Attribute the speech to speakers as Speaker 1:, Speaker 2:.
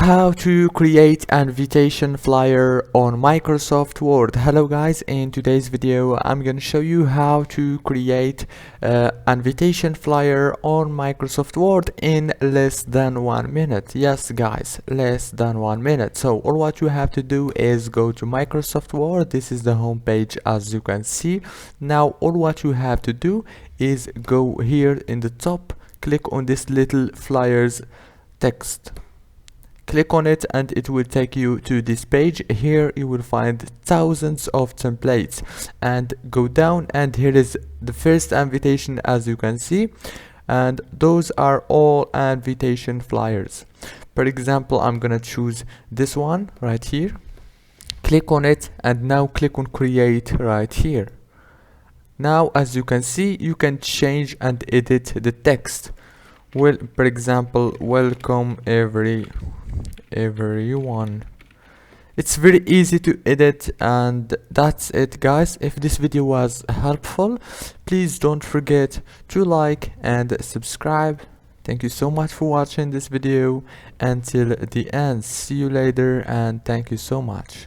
Speaker 1: How to create an invitation flyer on Microsoft Word. Hello guys, in today's video I'm going to show you how to create an invitation flyer on Microsoft Word in less than 1 minute. Yes guys, less than 1 minute. So all what you have to do is go to Microsoft Word. This is the home page, as you can see. Now all what you have to do is go here in the top, click on this little flyers text. Click on it and it will take you to this page. Here you will find thousands of templates, and go down and here is the first invitation, as you can see, and those are all invitation flyers. For example, I'm gonna choose this one right here, click on it, and now click on create right here. Now as you can see, you can change and edit the text. Well, for example, welcome everyone. It's very easy to edit, and that's it guys. If this video was helpful, please don't forget to like and subscribe. Thank you so much for watching this video until the end. See you later, and thank you so much.